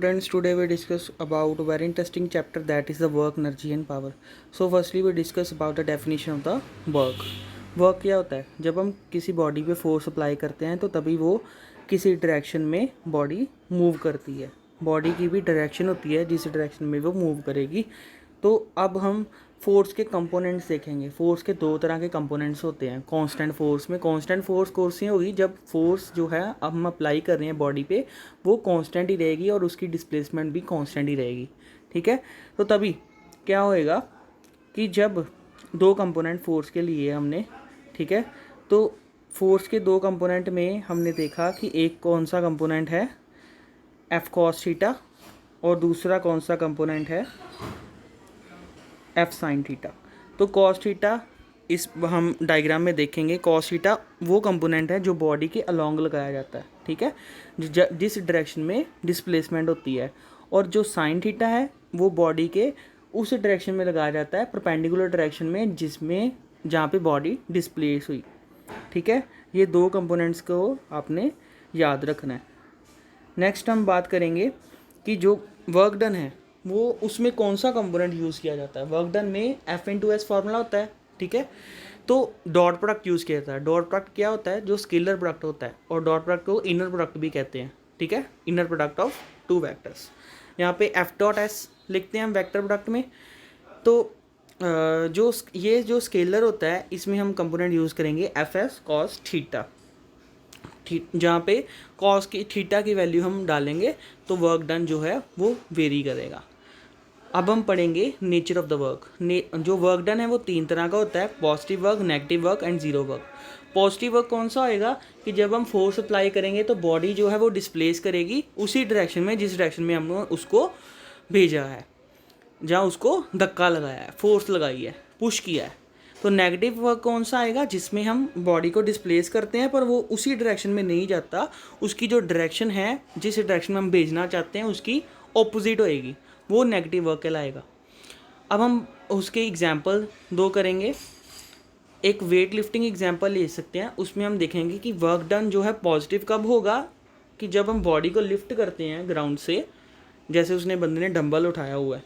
Students, today we discuss about a very interesting chapter, that is the work, energy and power. So firstly we discuss about the definition of the work. Work क्या होता है? जब हम किसी body पे force apply करते हैं तो तभी वो किसी डायरेक्शन में बॉडी मूव करती है. बॉडी की भी डायरेक्शन होती है जिस डायरेक्शन में वो मूव करेगी. तो अब हम फोर्स के कंपोनेंट्स देखेंगे. फोर्स के दो तरह के कंपोनेंट्स होते हैं. कांस्टेंट फोर्स में कांस्टेंट फोर्स कौन सी होगी? जब फोर्स जो है अब हम अप्लाई कर रहे हैं बॉडी पे वो कांस्टेंट ही रहेगी और उसकी डिस्प्लेसमेंट भी कांस्टेंट ही रहेगी. ठीक है. तो तभी क्या होएगा कि जब दो कंपोनेंट फोर्स के लिए हमने, ठीक है, तो फोर्स के दो कंपोनेंट में हमने देखा कि एक कौन सा कंपोनेंट है एफ कॉस थीटा और दूसरा कौन सा कंपोनेंट है एफ साइन थीटा. तो कॉस थीटा इस हम डायग्राम में देखेंगे. कॉस थीटा वो कंपोनेंट है जो बॉडी के अलोंग लगाया जाता है. ठीक है, जिस डायरेक्शन में डिस्प्लेसमेंट होती है. और जो साइन थीटा है वो बॉडी के उस डायरेक्शन में लगाया जाता है परपेंडिकुलर डायरेक्शन में जिसमें जहाँ पे बॉडी डिस्प्लेस हुई. ठीक है, ये दो कंपोनेंट्स को आपने याद रखना है. नेक्स्ट हम बात करेंगे कि जो वर्क डन है वो उसमें कौन सा कंपोनेंट यूज़ किया जाता है. वर्क डन में F into S formula होता है. ठीक है, तो डॉट प्रोडक्ट यूज़ किया जाता है. डॉट प्रोडक्ट क्या होता है? जो स्केलर प्रोडक्ट होता है. और डॉट प्रोडक्ट को इनर प्रोडक्ट भी कहते हैं. ठीक है, inner product of two vectors. यहाँ पे एफ डॉट एस लिखते हैं हम वेक्टर प्रोडक्ट में. तो जो स्केलर होता है इसमें हम कंपोनेंट यूज़ करेंगे एफ एस कॉस थीटा. जहाँ पे कॉस की थीटा की वैल्यू हम डालेंगे तो वर्क डन जो है वो वेरी करेगा. अब हम पढ़ेंगे नेचर ऑफ द वर्क. जो वर्क डन है वो तीन तरह का होता है: positive work, negative work and zero work. Positive work कौन सा होएगा कि जब हम फोर्स अप्लाई करेंगे तो बॉडी जो है वो डिस्प्लेस करेगी उसी डायरेक्शन में जिस डायरेक्शन में हमने उसको भेजा है, जहाँ उसको धक्का लगाया है, फोर्स लगाई है, पुश किया है. तो नेगेटिव वर्क कौन सा आएगा? जिसमें हम बॉडी को डिस्प्लेस करते हैं पर वो उसी डायरेक्शन में नहीं जाता, उसकी जो डायरेक्शन है जिस डायरेक्शन में हम भेजना चाहते हैं उसकी ऑपोजिट होएगी, वो नेगेटिव वर्क कहलाएगा. अब हम उसके एग्जांपल दो करेंगे. एक वेट लिफ्टिंग एग्जांपल ले सकते हैं. उसमें हम देखेंगे कि वर्क डन जो है पॉजिटिव कब होगा कि जब हम बॉडी को लिफ्ट करते हैं ग्राउंड से, जैसे उसने बंदे ने डंबल उठाया हुआ है.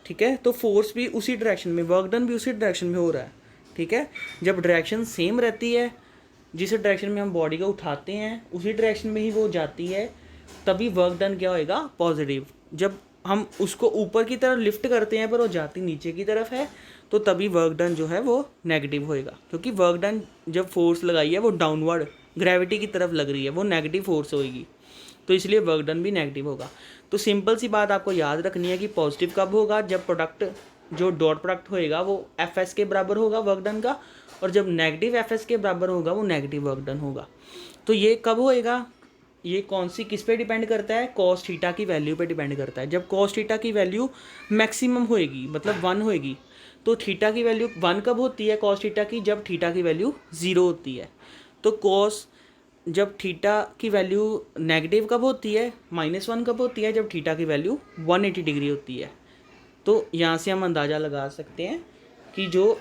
ठीक है, तो फोर्स भी उसी डायरेक्शन में, वर्क डन भी उसी डायरेक्शन में हो रहा है. ठीक है, जब डायरेक्शन सेम रहती है, जिस डायरेक्शन में हम बॉडी को उठाते हैं उसी डायरेक्शन में ही वो जाती है, तभी वर्क डन क्या होएगा? पॉजिटिव. जब हम उसको ऊपर की तरफ लिफ्ट करते हैं पर वो जाती नीचे की तरफ है तो तभी वर्क डन जो है वो नेगेटिव होएगा, क्योंकि वर्क डन जब फोर्स लगाई है वो डाउनवर्ड ग्रेविटी की तरफ लग रही है, वो नेगेटिव फोर्स होएगी, तो इसलिए वर्क डन भी नेगेटिव होगा. तो सिंपल सी बात आपको याद रखनी है कि पॉजिटिव कब होगा? जब प्रोडक्ट जो डॉट प्रोडक्ट होएगा वो एफ एस के बराबर होगा वर्क डन का, और जब नेगेटिव एफ एस के बराबर होगा वो नेगेटिव वर्क डन होगा. तो ये कब होएगा? ये कौन सी किस पे डिपेंड करता है? कॉस थीटा की वैल्यू पे डिपेंड करता है. जब कॉस थीटा की वैल्यू मैक्सिमम होएगी, मतलब 1 होएगी, तो थीटा की वैल्यू 1 कब होती है कॉस थीटा की? जब थीटा की वैल्यू 0 होती है. तो कॉस जब थीटा की वैल्यू नेगेटिव कब होती है? -1 कब होती है? जब थीटा की वैल्यू 180 डिग्री होती है. तो यहाँ से हम अंदाज़ा लगा सकते हैं कि जो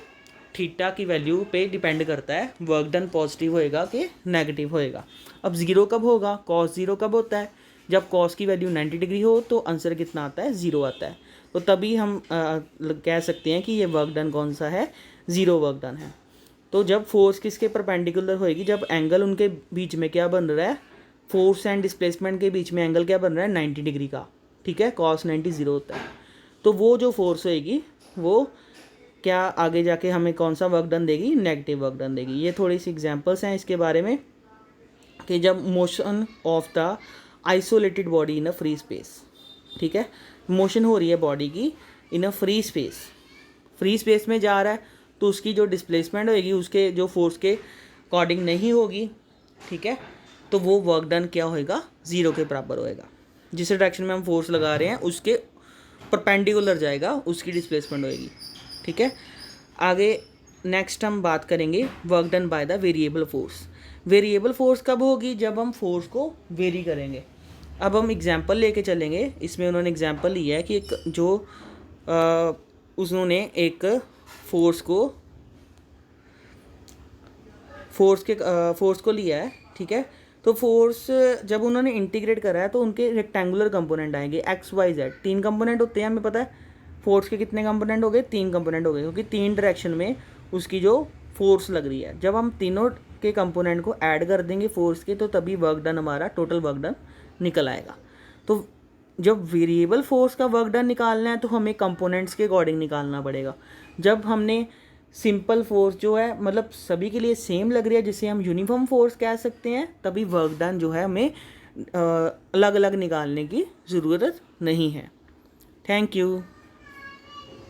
थीटा की वैल्यू पे डिपेंड करता है वर्क डन पॉजिटिव होएगा कि नेगेटिव होएगा. अब ज़ीरो कब होगा? कॉस ज़ीरो कब होता है? जब कॉस की वैल्यू 90 डिग्री हो तो आंसर कितना आता है? 0 आता है. तो तभी हम कह सकते हैं कि ये वर्क डन कौन सा है? ज़ीरो वर्क डन है. तो जब फोर्स किसके परपेंडिकुलर होएगी? जब एंगल उनके बीच में क्या बन रहा है? फोर्स एंड डिस्प्लेसमेंट के बीच में एंगल क्या बन रहा है? 90 डिग्री का. ठीक है, कॉस 90 0 होता है. तो वो जो फोर्स होएगी वो क्या आगे जाके हमें कौन सा वर्क डन देगी? नेगेटिव वर्क डन देगी. ये थोड़ी सी एग्जांपल्स हैं इसके बारे में कि जब motion of the isolated body in a free space, ठीक है, मोशन हो रही है बॉडी की in a free space, free space में जा रहा है तो उसकी जो डिस्प्लेसमेंट होएगी उसके जो फोर्स के अकॉर्डिंग नहीं होगी. ठीक है, तो वो वर्क डन क्या होएगा? 0 के बराबर होएगा. जिस डायरेक्शन में हम फोर्स लगा रहे हैं उसके परपेंडिकुलर जाएगा, उसकी डिस्प्लेसमेंट होएगी. ठीक है, आगे नेक्स्ट हम बात करेंगे work done by the variable force. Variable force कब होगी? जब हम फोर्स को वेरी करेंगे. अब हम एग्जांपल लेके चलेंगे. इसमें उन्होंने एग्जांपल लिया है कि एक जो उन्होंने एक फोर्स को लिया है. ठीक है, तो फोर्स जब उन्होंने इंटीग्रेट करा है तो उनके रेक्टेंगुलर कंपोनेंट आएंगे एक्स वाई जेड, 3 कंपोनेंट होते हैं हमें पता है। फोर्स के कितने कंपोनेंट हो गए, 3 कंपोनेंट हो गए, क्योंकि 3 डायरेक्शन में उसकी जो फोर्स लग रही है। जब हम तीनों के कंपोनेंट को ऐड कर देंगे फोर्स के, तो तभी वर्क डन हमारा टोटल वर्क डन निकल आएगा। तो जब वेरिएबल फोर्स का वर्क डन निकालना है तो हमें कंपोनेंट्स के अकॉर्डिंग निकालना पड़ेगा। जब हमने सिंपल फोर्स जो है मतलब सभी के लिए सेम लग रही है, जिसे हम यूनिफॉर्म फोर्स कह सकते हैं, तभी वर्क डन जो है हमें अलग अलग निकालने की ज़रूरत नहीं है। Thank you.